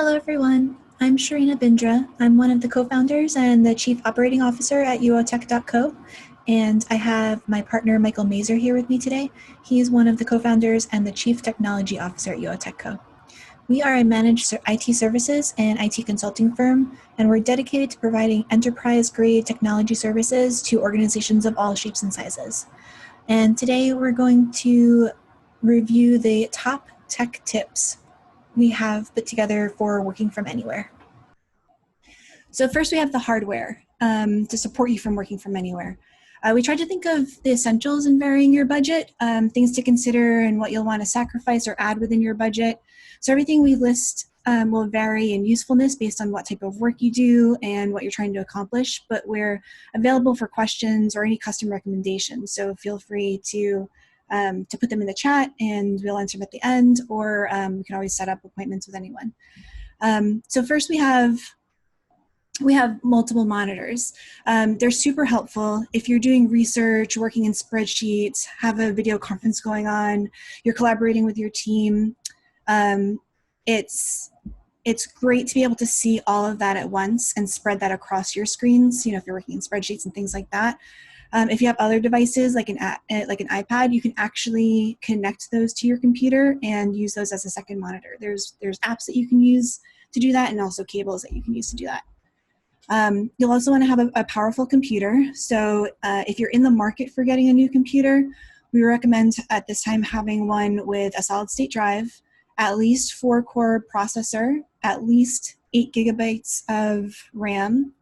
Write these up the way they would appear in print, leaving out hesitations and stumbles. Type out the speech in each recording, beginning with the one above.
Hello, everyone. I'm Sharina Bindra. I'm one of the co-founders and the Chief Operating Officer at UOTech.Co. And I have my partner, Michael Mazer, here with me today. He's one of the co-founders and the Chief Technology Officer at UOTech.Co. We are a managed IT services and IT consulting firm, and we're dedicated to providing enterprise-grade technology services to organizations of all shapes and sizes. And today we're going to review the top tech tips we have put together for working from anywhere. So first we have the hardware to support you from working from anywhere. We tried to think of the essentials in varying your budget, things to consider and what you'll want to sacrifice or add within your budget. So everything we list will vary in usefulness based on what type of work you do and what you're trying to accomplish, but we're available for questions or any custom recommendations. So feel free to put them in the chat and we'll answer them at the end, or we can always set up appointments with anyone. So first we have multiple monitors. They're super helpful if you're doing research, working in spreadsheets, have a video conference going on, you're collaborating with your team. It's great to be able to see all of that at once and spread that across your screens, if you're working in spreadsheets and things like that. If you have other devices like an iPad, you can actually connect those to your computer and use those as a second monitor. There's apps that you can use to do that, and also cables that you can use to do that. You'll also want to have a powerful computer. So if you're in the market for getting a new computer, we recommend at this time having one with a solid state drive, at least 4-core processor, at least 8 gigabytes of RAM,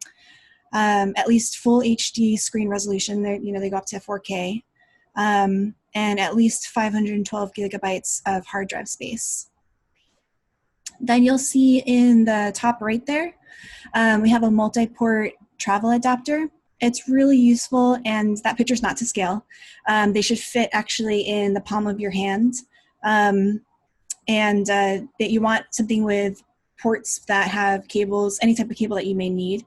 at least full HD screen resolution. They go up to 4K, and at least 512 gigabytes of hard drive space. Then you'll see in the top right there, we have a multi-port travel adapter. It's really useful, and that picture's not to scale. They should fit actually in the palm of your hand. That you want something with ports that have cables, any type of cable that you may need.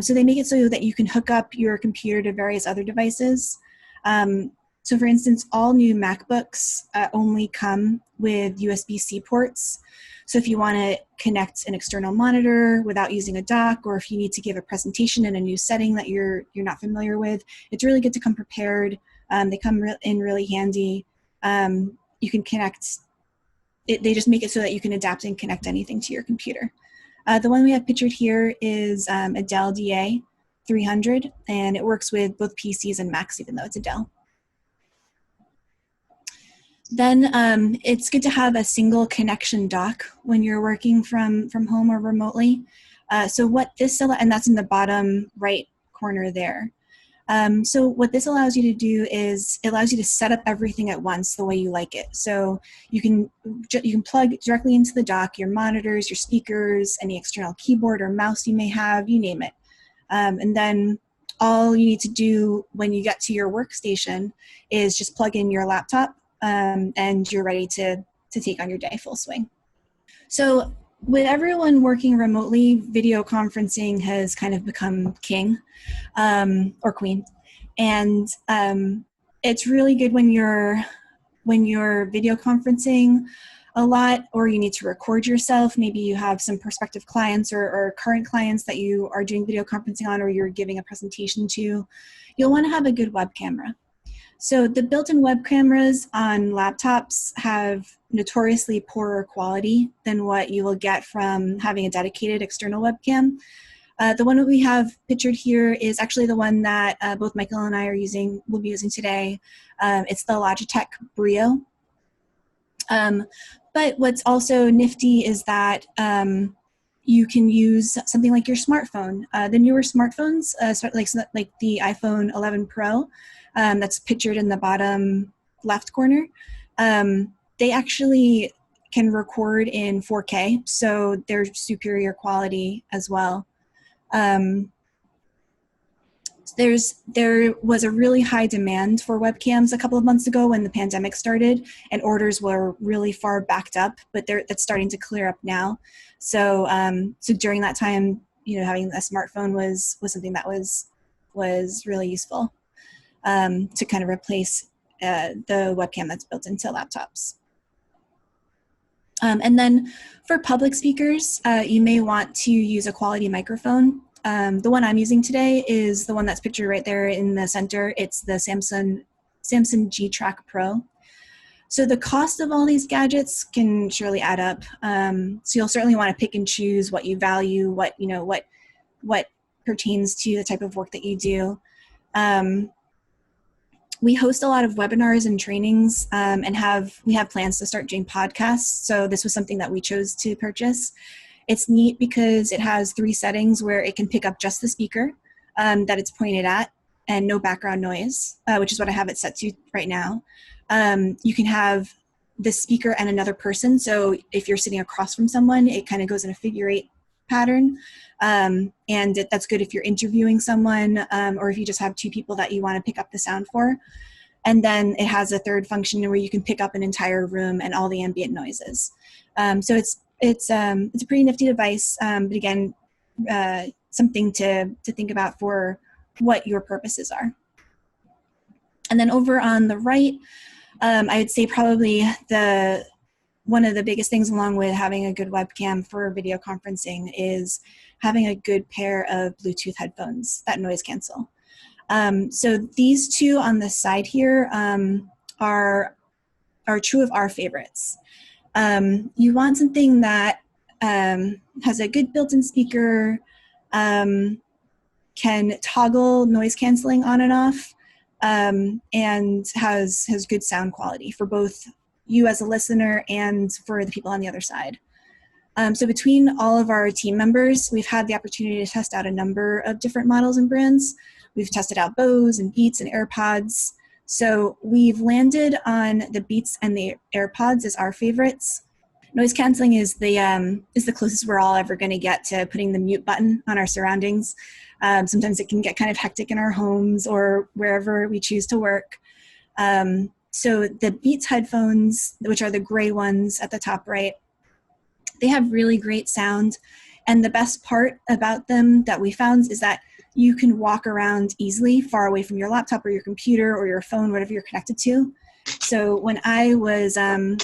So they make it so that you can hook up your computer to various other devices. So for instance, all new MacBooks only come with USB-C ports. So if you want to connect an external monitor without using a dock, or if you need to give a presentation in a new setting that you're not familiar with, it's really good to come prepared. They come in really handy. You can connect. They just make it so that you can adapt and connect anything to your computer. The one we have pictured here is a Dell DA300, and it works with both PCs and Macs, even though it's a Dell. Then it's good to have a single connection dock when you're working from home or remotely. So what this, and that's in the bottom right corner there. So what this allows you to do is it allows you to set up everything at once the way you like it. So you can plug directly into the dock your monitors, your speakers, any external keyboard or mouse you may have, you name it. And then all you need to do when you get to your workstation is just plug in your laptop, and you're ready to take on your day full swing. So with everyone working remotely, video conferencing has kind of become king or queen. And it's really good when you're video conferencing a lot, or you need to record yourself. Maybe you have some prospective clients or current clients that you are doing video conferencing on, or you're giving a presentation to. You'll want to have a good web camera. So the built-in web cameras on laptops have notoriously poorer quality than what you will get from having a dedicated external webcam. The one that we have pictured here is actually the one that both Michael and I will be using today. It's the Logitech Brio. But what's also nifty is that you can use something like your smartphone. The newer smartphones, like the iPhone 11 Pro, that's pictured in the bottom left corner, they actually can record in 4K, so they're superior quality as well. There was a really high demand for webcams a couple of months ago when the pandemic started, and orders were really far backed up, but that's starting to clear up now. So during that time, having a smartphone was something that was really useful to kind of replace the webcam that's built into laptops. And then for public speakers, you may want to use a quality microphone. The one I'm using today is the one that's pictured right there in the center. It's the Samsung G-Track Pro. So the cost of all these gadgets can surely add up. So you'll certainly want to pick and choose what you value, what pertains to the type of work that you do. We host a lot of webinars and trainings, and we have plans to start doing podcasts. So this was something that we chose to purchase. It's neat because it has 3 settings where it can pick up just the speaker that it's pointed at and no background noise, which is what I have it set to right now. You can have the speaker and another person. So if you're sitting across from someone, it kind of goes in a figure 8 pattern. And that's good if you're interviewing someone or if you just have 2 people that you want to pick up the sound for. And then it has a third function where you can pick up an entire room and all the ambient noises. So it's a pretty nifty device, but again, something to think about for what your purposes are. And then over on the right, I would say probably one of the biggest things along with having a good webcam for video conferencing is having a good pair of Bluetooth headphones that noise cancel. So these 2 on the side here are 2 of our favorites. You want something that has a good built-in speaker, can toggle noise canceling on and off, and has good sound quality for both you as a listener and for the people on the other side. So between all of our team members, we've had the opportunity to test out a number of different models and brands. We've tested out Bose and Beats and AirPods. So we've landed on the Beats and the AirPods as our favorites. Noise canceling is the closest we're all ever going to get to putting the mute button on our surroundings. Sometimes it can get kind of hectic in our homes or wherever we choose to work. So the Beats headphones, which are the gray ones at the top right, they have really great sound. And the best part about them that we found is that you can walk around easily far away from your laptop or your computer or your phone, whatever you're connected to. So when I'm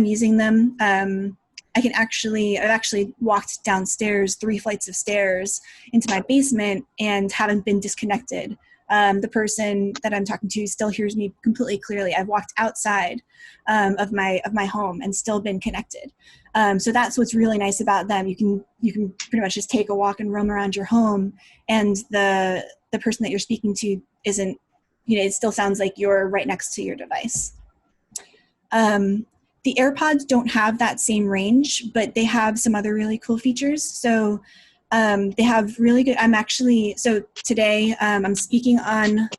using them, I've actually walked downstairs 3 flights of stairs into my basement and haven't been disconnected. The person that I'm talking to still hears me completely clearly. I've walked outside of my home and still been connected. So that's what's really nice about them. You can pretty much just take a walk and roam around your home, and the person that you're speaking to isn't, it still sounds like you're right next to your device. The AirPods don't have that same range, but they have some other really cool features. So they have really good, so today I'm speaking on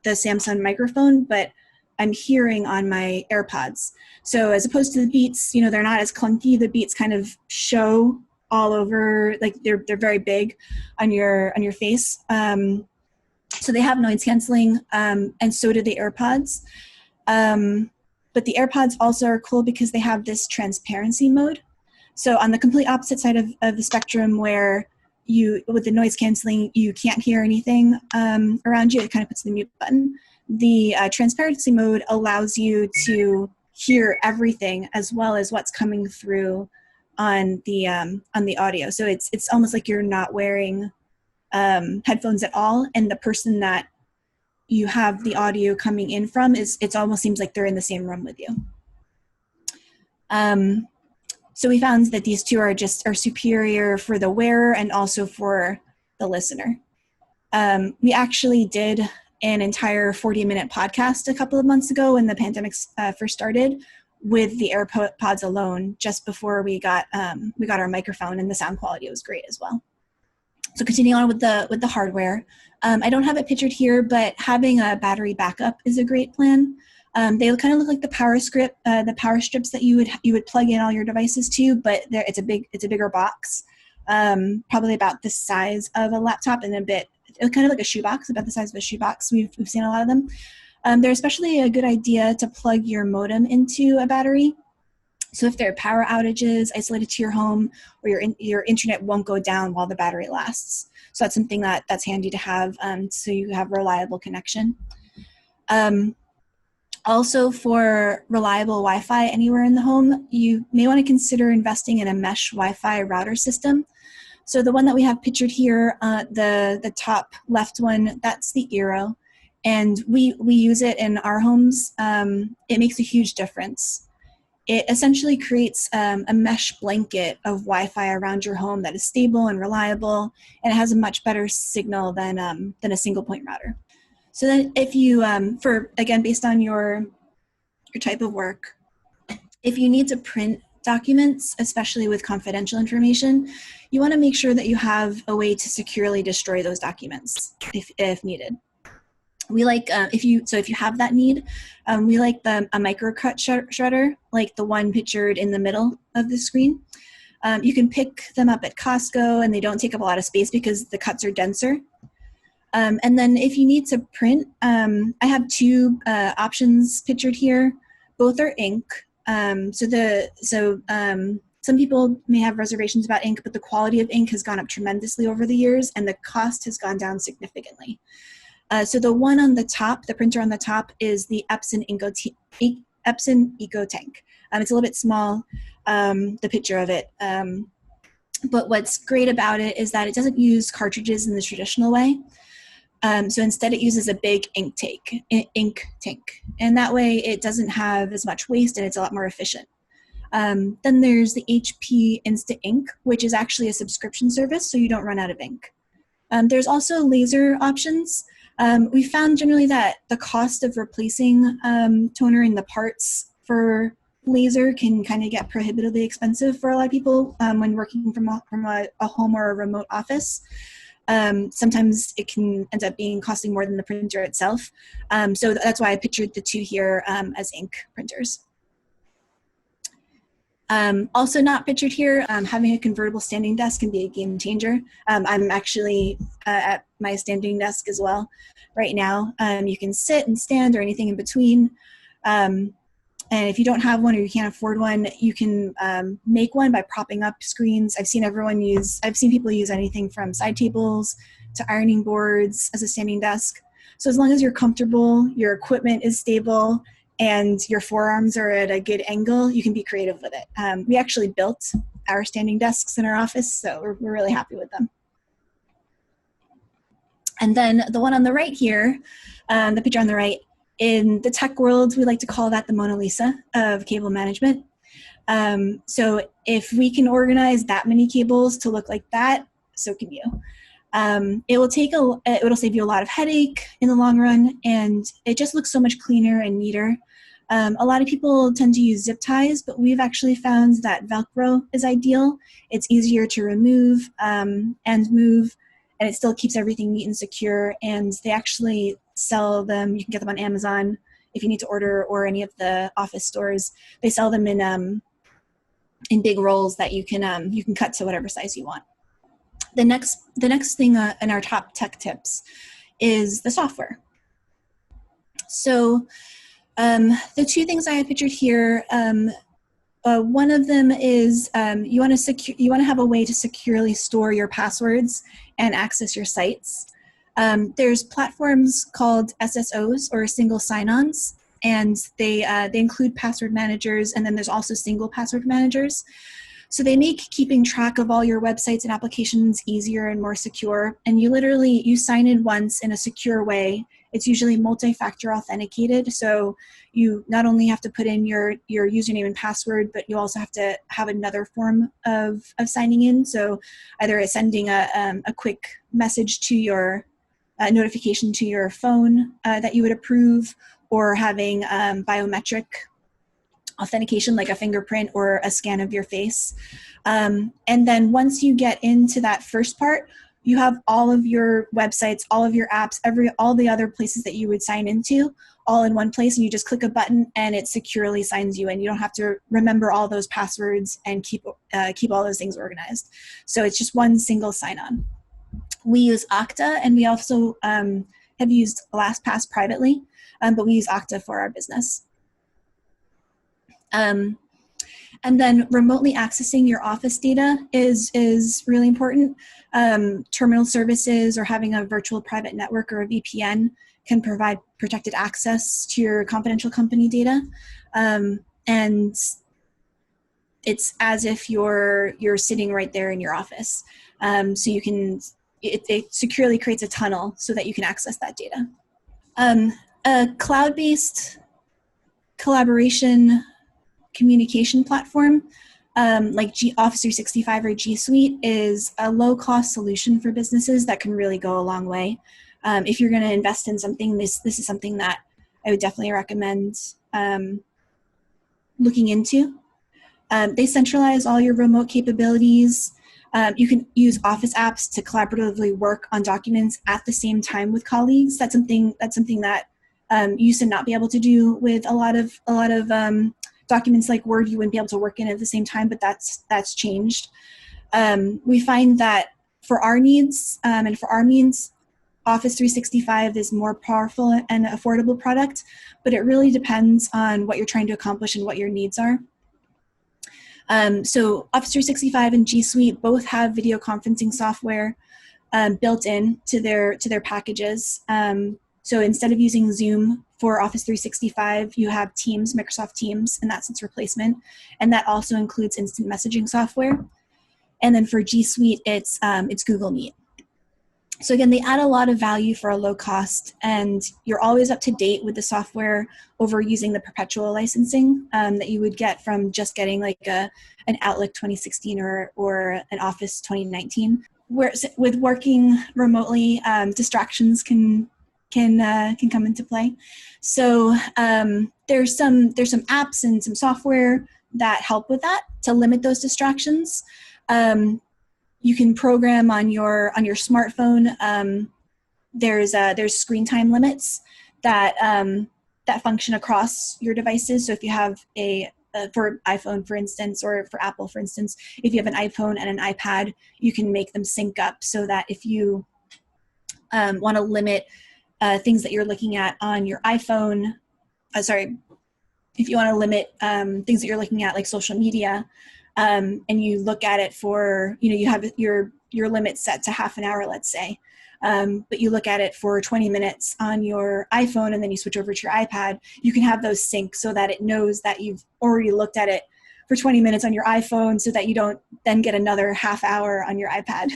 the Samsung microphone, but I'm hearing on my AirPods. So as opposed to the Beats, they're not as clunky. The Beats kind of show all over, like they're very big on your face. So they have noise canceling, and so do the AirPods. But the AirPods also are cool because they have this transparency mode. So on the complete opposite side of the spectrum where with the noise canceling, you can't hear anything around you, it kind of puts the mute button. The transparency mode allows you to hear everything as well as what's coming through on the audio. So it's almost like you're not wearing headphones at all, and the person that you have the audio coming in from it almost seems like they're in the same room with you. So we found that these 2 are superior for the wearer and also for the listener. We actually did an entire 40-minute podcast a couple of months ago when the pandemic first started with the AirPods alone, just before we got our microphone, and the sound quality was great as well. So continuing on with the hardware, I don't have it pictured here, but having a battery backup is a great plan. They kind of look like the power strips that you would plug in all your devices to, but it's a bigger box, probably about the size of a laptop and it's kind of like a shoebox, about the size of a shoebox. We've seen a lot of them. They're especially a good idea to plug your modem into a battery. So if there are power outages isolated to your home, or your internet won't go down while the battery lasts. So that's something that's handy to have, so you have reliable connection. Also, for reliable Wi-Fi anywhere in the home, you may want to consider investing in a mesh Wi-Fi router system. So the one that we have pictured here, the top left one, that's the Eero, and we use it in our homes. It makes a huge difference. It essentially creates a mesh blanket of Wi-Fi around your home that is stable and reliable, and it has a much better signal than a single point router. So then if you, again, based on your type of work, if you need to print documents, especially with confidential information, you want to make sure that you have a way to securely destroy those documents if needed. We like, if you have that need, we like a microcut shredder, like the one pictured in the middle of the screen. You can pick them up at Costco, and they don't take up a lot of space because the cuts are denser. And then if you need to print, I have two options pictured here. Both are ink. Some people may have reservations about ink, but the quality of ink has gone up tremendously over the years, and the cost has gone down significantly. So the one on the top, the printer on the top, is the Epson EcoTank. It's a little bit small, the picture of it. But what's great about it is that it doesn't use cartridges in the traditional way. So instead it uses a big ink tank. And that way it doesn't have as much waste, and it's a lot more efficient. Then there's the HP Insta Ink, which is actually a subscription service, so you don't run out of ink. There's also laser options. We found generally that the cost of replacing toner in the parts for laser can kind of get prohibitively expensive for a lot of people when working from a home or a remote office. Sometimes it can end up costing more than the printer itself. So that's why I pictured the two here as ink printers. Also not pictured here, having a convertible standing desk can be a game changer. I'm actually at my standing desk as well right now. You can sit and stand or anything in between. And if you don't have one or you can't afford one, you can make one by propping up screens. I've seen people use anything from side tables to ironing boards as a standing desk. So as long as you're comfortable, your equipment is stable, and your forearms are at a good angle, you can be creative with it. We actually built our standing desks in our office, so we're really happy with them. And then the one on the right here, the picture on the right, in the tech world, we like to call that the Mona Lisa of cable management. So if we can organize that many cables to look like that, so can you. It'll save you a lot of headache in the long run, and it just looks so much cleaner and neater. A lot of people tend to use zip ties, but we've actually found that Velcro is ideal. It's easier to remove and move, and it still keeps everything neat and secure. And they actually sell them. You can get them on Amazon if you need to order, or any of the office stores. They sell them in big rolls that you can cut to whatever size you want. The next thing in our top tech tips is the software. So the two things I have pictured here, one of them is you want to have a way to securely store your passwords and access your sites. There's platforms called SSOs, or single sign-ons, and they include password managers, and then there's also single password managers. So they make keeping track of all your websites and applications easier and more secure. And you sign in once in a secure way. It's usually multi-factor authenticated. So you not only have to put in your username and password, but you also have to have another form of signing in. So either sending a quick message to your notification to your phone that you would approve, or having biometric authentication like a fingerprint or a scan of your face. And then once you get into that first part, you have all of your websites, all of your apps, all the other places that you would sign into all in one place, and you just click a button and it securely signs you in. You don't have to remember all those passwords and keep all those things organized. So it's just one single sign-on. We use Okta, and we also have used LastPass privately, but we use Okta for our business. And then remotely accessing your office data is really important. Terminal services or having a virtual private network or a VPN can provide protected access to your confidential company data. And it's as if you're sitting right there in your office. So you can, it securely creates a tunnel so that you can access that data. A cloud-based collaboration communication platform like Office 365 or G Suite is a low-cost solution for businesses that can really go a long way. If you're going to invest in something, this is something that I would definitely recommend looking into. They centralize all your remote capabilities. You can use Office apps to collaboratively work on documents at the same time with colleagues. That's something that you used to not be able to do with a lot of documents like Word. You wouldn't be able to work in at the same time, but that's changed. We find that for our needs and for our means, Office 365 is more powerful and affordable product, but it really depends on what you're trying to accomplish and what your needs are. So Office 365 and G Suite both have video conferencing software built in to their packages. So instead of using Zoom for Office 365, you have Teams, Microsoft Teams, and that's its replacement. And that also includes instant messaging software. And then for G Suite, it's Google Meet. So again, they add a lot of value for a low cost, and you're always up to date with the software over using the perpetual licensing that you would get from just getting like an Outlook 2016 or an Office 2019. Where with working remotely, distractions can come into play. So there's some apps and some software that help with that to limit those distractions. You can program on your smartphone. There's screen time limits that function across your devices. So if you have for iPhone, for instance, or for Apple, for instance, if you have an iPhone and an iPad, you can make them sync up so that if you want to limit things that you're looking at on your iPhone, if you want to limit things that you're looking at like social media, and you look at it for, you have your limit set to half an hour, let's say, but you look at it for 20 minutes on your iPhone and then you switch over to your iPad, you can have those sync so that it knows that you've already looked at it for 20 minutes on your iPhone so that you don't then get another half hour on your iPad.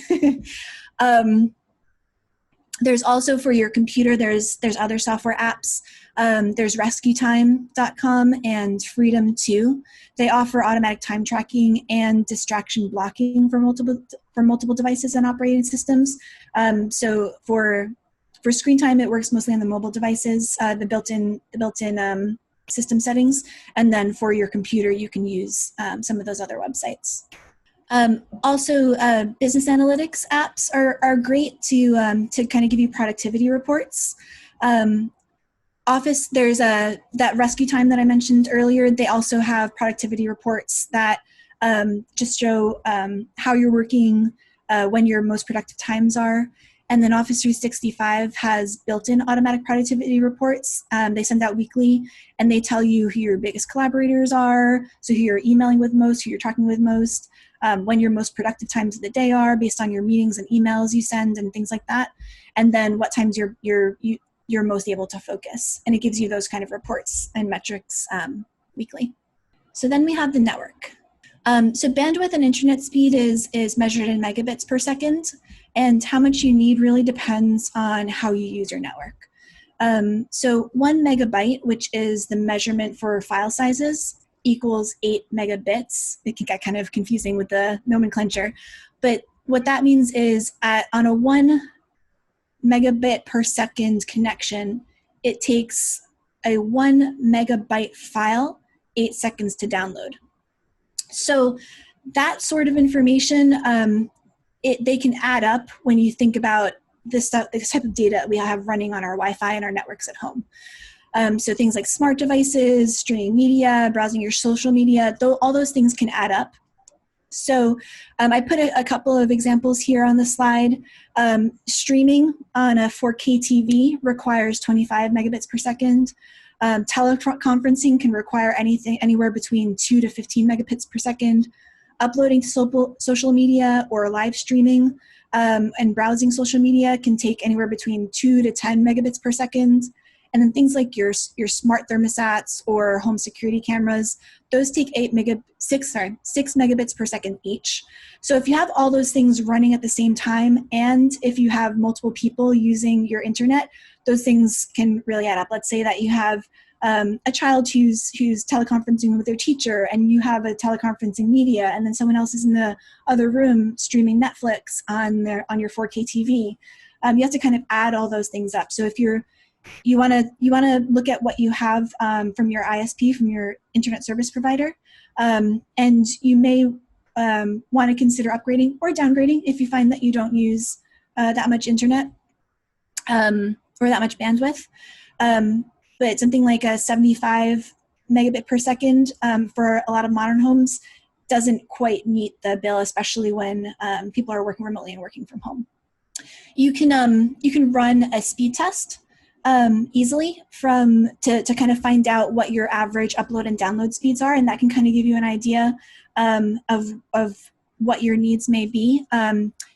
There's also for your computer, there's other software apps. There's RescueTime.com and Freedom2. They offer automatic time tracking and distraction blocking for multiple devices and operating systems. So for screen time, it works mostly on the mobile devices, the built-in system settings, and then for your computer, you can use some of those other websites. Also, business analytics apps are great to kind of give you productivity reports. Office, there's that Rescue Time that I mentioned earlier. They also have productivity reports that just show how you're working, when your most productive times are. And then Office 365 has built-in automatic productivity reports. They send out weekly, and they tell you who your biggest collaborators are, so who you're emailing with most, who you're talking with most, when your most productive times of the day are based on your meetings and emails you send and things like that, and then what times you're most able to focus. And it gives you those kind of reports and metrics weekly. So then we have the network. So bandwidth and internet speed is measured in megabits per second, and how much you need really depends on how you use your network. So 1 megabyte, which is the measurement for file sizes, equals 8 megabits. It can get kind of confusing with the nomenclature, but what that means is on a 1 megabit per second connection, it takes a 1 megabyte file 8 seconds to download. So that sort of information, they can add up when you think about this type of data we have running on our Wi-Fi and our networks at home. So things like smart devices, streaming media, browsing your social media, all those things can add up. So I put a couple of examples here on the slide. Streaming on a 4K TV requires 25 megabits per second. Teleconferencing can require anywhere between 2 to 15 megabits per second. Uploading to social media or live streaming and browsing social media can take anywhere between 2 to 10 megabits per second. And then things like your smart thermostats or home security cameras, those take 6 megabits per second each. So if you have all those things running at the same time, and if you have multiple people using your internet, those things can really add up. Let's say that you have a child who's teleconferencing with their teacher, and you have a teleconferencing media, and then someone else is in the other room streaming Netflix on your 4K TV. You have to kind of add all those things up. So if you want to look at what you have from your ISP, from your internet service provider, and you may want to consider upgrading or downgrading if you find that you don't use that much internet or that much bandwidth. But something like a 75 megabit per second for a lot of modern homes doesn't quite meet the bill, especially when people are working remotely and working from home. You can run a speed test easily to kind of find out what your average upload and download speeds are, and that can kind of give you an idea of what your needs may be.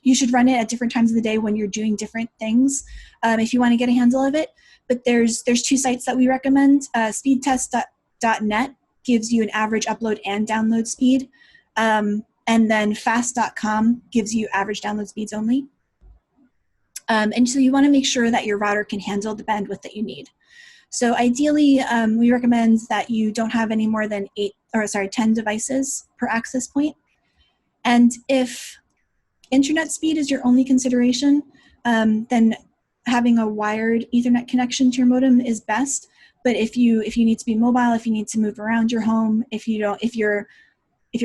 You should run it at different times of the day when you're doing different things if you want to get a handle of it. But there's 2 sites that we recommend. Speedtest.net gives you an average upload and download speed, and then fast.com gives you average download speeds only. And so you want to make sure that your router can handle the bandwidth that you need. So ideally, we recommend that you don't have any more than 10 devices per access point. And if internet speed is your only consideration, then having a wired Ethernet connection to your modem is best. But if you need to be mobile, if you need to move around your home, if your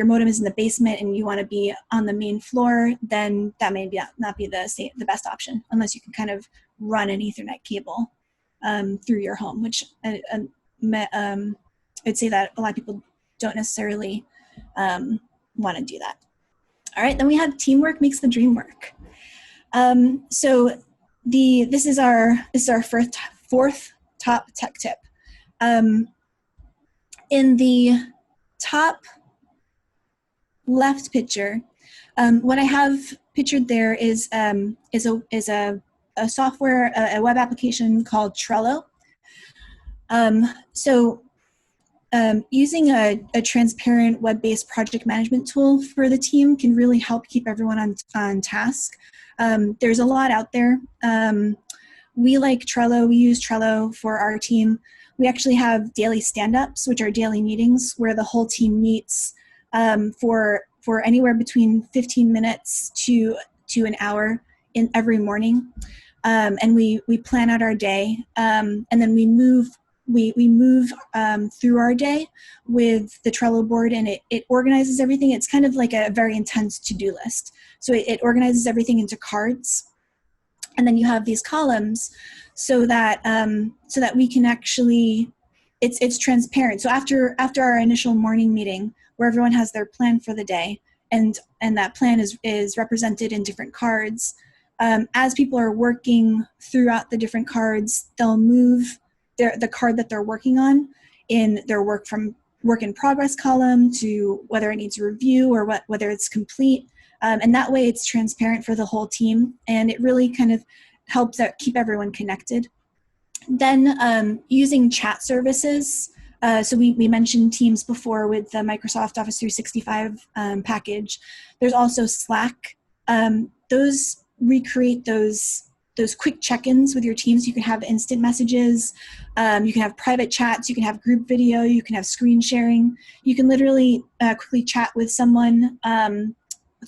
modem is in the basement and you want to be on the main floor, then that may not be the best option, unless you can kind of run an Ethernet cable through your home, which I'd say that a lot of people don't necessarily want to do that. All right, then we have teamwork makes the dream work. So this is our fourth top tech tip. In the top left picture, what I have pictured there is a software, a web application called Trello. Using a transparent web-based project management tool for the team can really help keep everyone on task. There's a lot out there. We like Trello. We use Trello for our team. We actually have daily stand-ups, which are daily meetings where the whole team meets for anywhere between 15 minutes to an hour in every morning. And we plan out our day, and then we move through our day with the Trello board, and it organizes everything. It's kind of like a very intense to-do list. So it organizes everything into cards, and then you have these columns so that we can actually, it's transparent. So after our initial morning meeting, where everyone has their plan for the day, and that plan is represented in different cards, as people are working throughout the different cards, they'll move the card that they're working on in their work in progress column to whether it needs a review or whether it's complete. And that way it's transparent for the whole team, and it really kind of helps keep everyone connected. Then using chat services. So we mentioned Teams before with the Microsoft Office 365 package. There's also Slack. Those recreate those quick check-ins with your teams. You can have instant messages, you can have private chats, you can have group video, you can have screen sharing. You can literally quickly chat with someone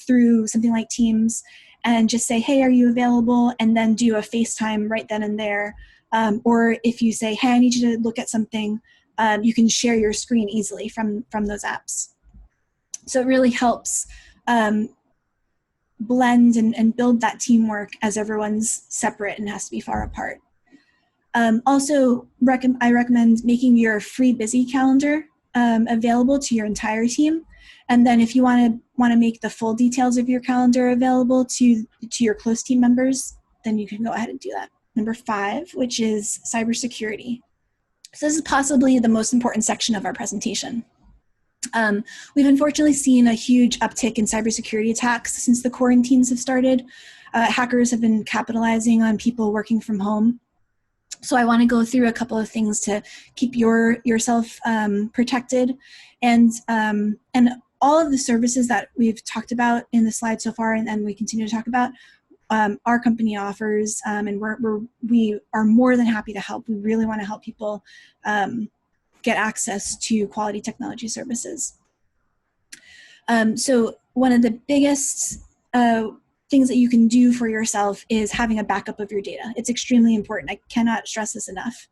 through something like Teams and just say, hey, are you available? And then do a FaceTime right then and there. Or if you say, hey, I need you to look at something, you can share your screen easily from those apps. So it really helps blend and build that teamwork as everyone's separate and has to be far apart. Also, I recommend making your free busy calendar available to your entire team. And then if you want to make the full details of your calendar available to your close team members, then you can go ahead and do that. Number 5, which is cybersecurity. So this is possibly the most important section of our presentation. We've unfortunately seen a huge uptick in cybersecurity attacks since the quarantines have started. Hackers have been capitalizing on people working from home. So I want to go through a couple of things to keep yourself protected, and all of the services that we've talked about in the slide so far, and we continue to talk about, our company offers, and we are more than happy to help. We really want to help people get access to quality technology services. So one of the biggest things that you can do for yourself is having a backup of your data. It's extremely important. I cannot stress this enough.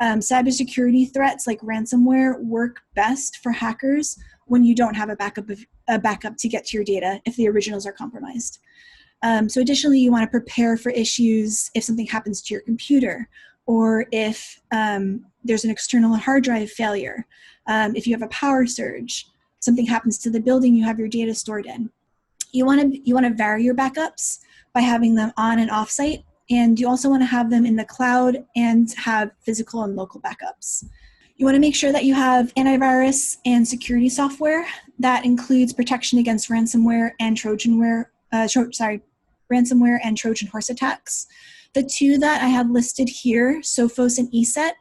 Cybersecurity threats like ransomware work best for hackers when you don't have a backup to get to your data if the originals are compromised. So additionally, you want to prepare for issues if something happens to your computer, or if there's an external hard drive failure, if you have a power surge, something happens to the building you have your data stored in. You want to vary your backups by having them on and off site, and you also want to have them in the cloud and have physical and local backups. You want to make sure that you have antivirus and security software that includes protection against ransomware and ransomware and Trojan horse attacks. The two that I have listed here, Sophos and ESET,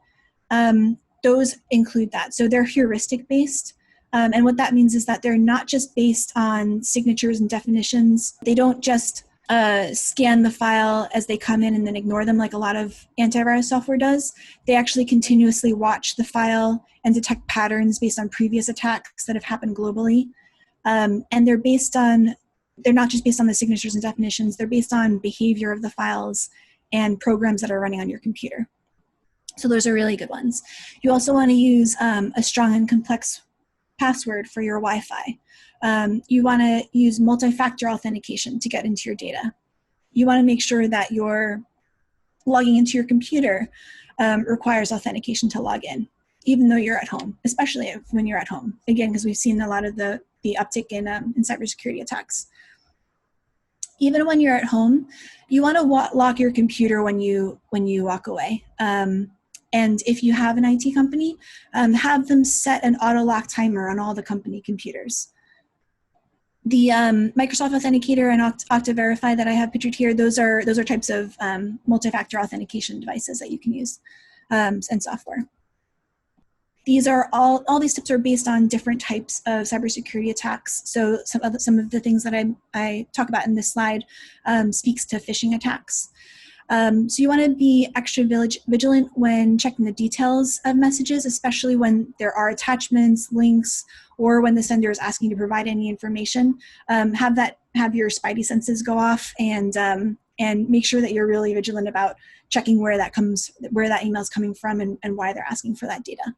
those include that. So they're heuristic based. And what that means is that they're not just based on signatures and definitions. They don't just scan the file as they come in and then ignore them like a lot of antivirus software does. They actually continuously watch the file and detect patterns based on previous attacks that have happened globally. And they're not just based on the signatures and definitions, they're based on behavior of the files and programs that are running on your computer. So those are really good ones. You also want to use a strong and complex password for your Wi-Fi. You want to use multi-factor authentication to get into your data. You want to make sure that your logging into your computer requires authentication to log in, even though you're at home, especially when you're at home. Again, because we've seen a lot of the uptick in cybersecurity attacks. Even when you're at home, you want to lock your computer when you walk away. And if you have an IT company, have them set an auto lock timer on all the company computers. The Microsoft Authenticator and Okta Verify that I have pictured here, those are types of multi-factor authentication devices that you can use and software. These are all these tips are based on different types of cybersecurity attacks. So some of the things that I talk about in this slide speaks to phishing attacks. So you want to be extra vigilant when checking the details of messages, especially when there are attachments, links, or when the sender is asking to provide any information. Have your spidey senses go off and make sure that you're really vigilant about checking where that email is coming from and why they're asking for that data.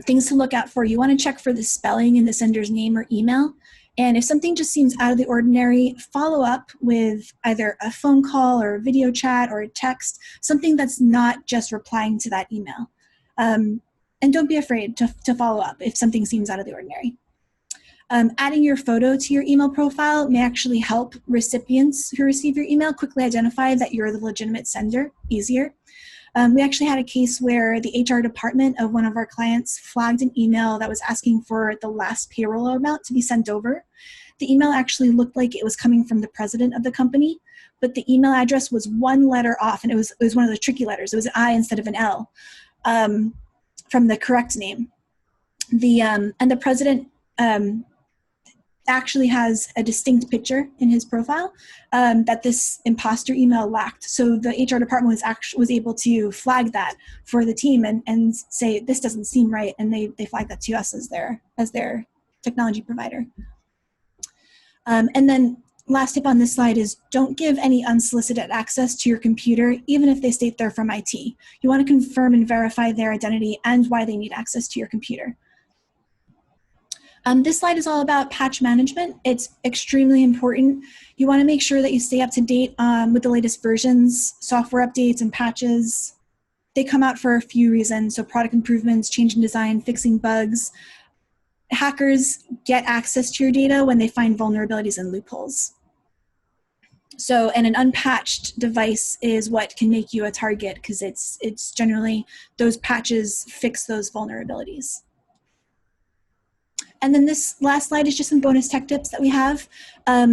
Things to look out for: you want to check for the spelling in the sender's name or email. And if something just seems out of the ordinary, follow up with either a phone call or a video chat or a text, something that's not just replying to that email. And don't be afraid to follow up if something seems out of the ordinary. Adding your photo to your email profile may actually help recipients who receive your email quickly identify that you're the legitimate sender easier. We actually had a case where the HR department of one of our clients flagged an email that was asking for the last payroll amount to be sent over. The email actually looked like it was coming from the president of the company, but the email address was one letter off, and it was one of those tricky letters. It was an I instead of an L from the correct name. And the president actually has a distinct picture in his profile that this imposter email lacked. So the HR department was able to flag that for the team and say, this doesn't seem right, and they flagged that to us as their technology provider. And then last tip on this slide is don't give any unsolicited access to your computer, even if they state they're from IT. You want to confirm and verify their identity and why they need access to your computer. This slide is all about patch management. It's extremely important. You want to make sure that you stay up to date with the latest versions, software updates, and patches. They come out for a few reasons. So product improvements, change in design, fixing bugs. Hackers get access to your data when they find vulnerabilities and loopholes. So, and an unpatched device is what can make you a target, because it's generally those patches fix those vulnerabilities. And then this last slide is just some bonus tech tips that we have.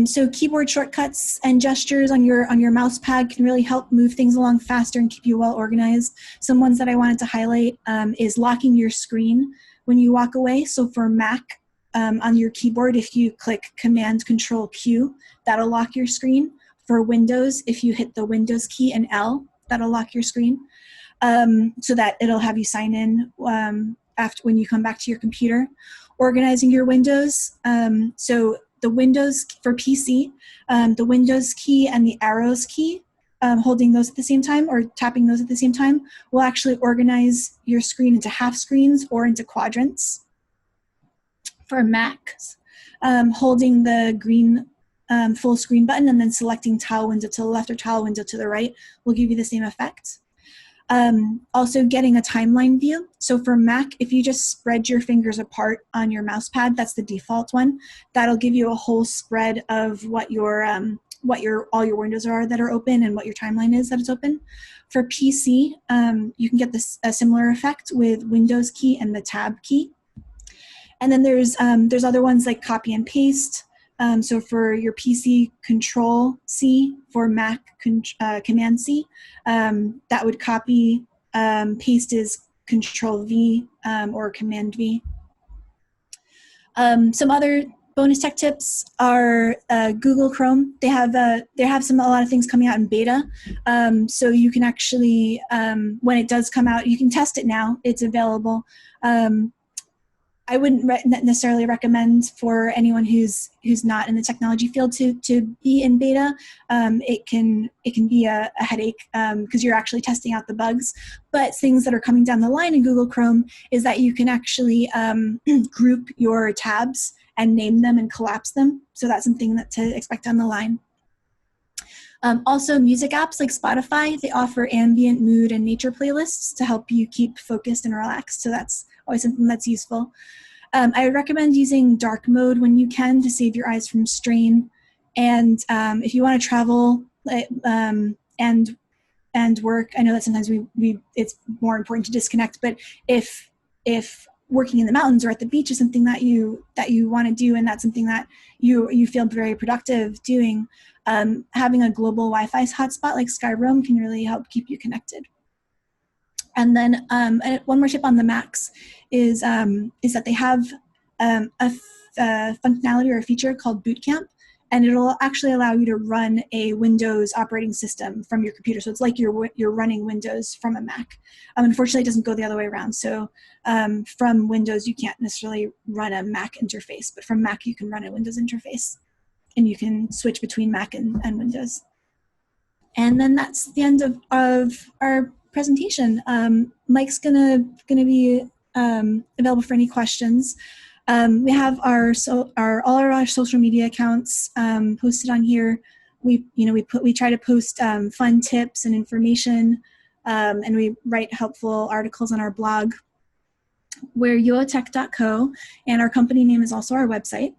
So keyboard shortcuts and gestures on your mouse pad can really help move things along faster and keep you well organized. Some ones that I wanted to highlight is locking your screen when you walk away. So for Mac, on your keyboard, if you click Command Control Q, that'll lock your screen. For Windows, if you hit the Windows key and L, that'll lock your screen, so that it'll have you sign in after when you come back to your computer. Organizing your windows. So the Windows for PC, the Windows key and the arrows key, holding those at the same time or tapping those at the same time will actually organize your screen into half screens or into quadrants. For Macs, holding the green full screen button and then selecting tile window to the left or tile window to the right will give you the same effect. Also getting a timeline view. So for Mac, if you just spread your fingers apart on your mouse pad, that's the default one, that'll give you a whole spread of what all your windows are that are open and what your timeline is that is open. For PC, you can get a similar effect with Windows key and the tab key. And then there's other ones like copy and paste. So for your PC, Control C, for Mac, Command C. That would copy, paste is Control V or Command V. Some other bonus tech tips are Google Chrome. They have a lot of things coming out in beta. So you can actually, when it does come out, you can test it now. It's available. I wouldn't necessarily recommend for anyone who's not in the technology field to be in beta. It can be a headache because you're actually testing out the bugs. But things that are coming down the line in Google Chrome is that you can actually group your tabs and name them and collapse them. So that's something to expect down the line. Also, music apps like Spotify, they offer ambient, mood, and nature playlists to help you keep focused and relaxed. So that's always something that's useful. I would recommend using dark mode when you can to save your eyes from strain. And if you want to travel and work, I know that sometimes it's more important to disconnect. But if working in the mountains or at the beach is something that you want to do, and that's something that you feel very productive doing, having a global Wi-Fi hotspot like Skyroam can really help keep you connected. And then one more tip on the Macs is that they have a functionality or a feature called Boot Camp, and it'll actually allow you to run a Windows operating system from your computer. So it's like you're running Windows from a Mac. Unfortunately, it doesn't go the other way around. So from Windows, you can't necessarily run a Mac interface, but from Mac, you can run a Windows interface, and you can switch between Mac and Windows. And then that's the end of our presentation. Mike's gonna be available for any questions. We have all our social media accounts posted on here. We try to post fun tips and information, and we write helpful articles on our blog. We're UOTech.co, and our company name is also our website.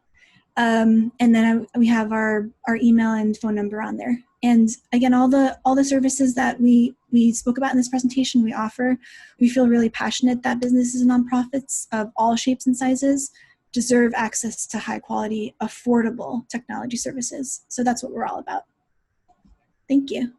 And then we have our email and phone number on there. And again, all the services that we spoke about in this presentation we offer. We feel really passionate that businesses and nonprofits of all shapes and sizes deserve access to high quality, affordable technology services. So that's what we're all about. Thank you.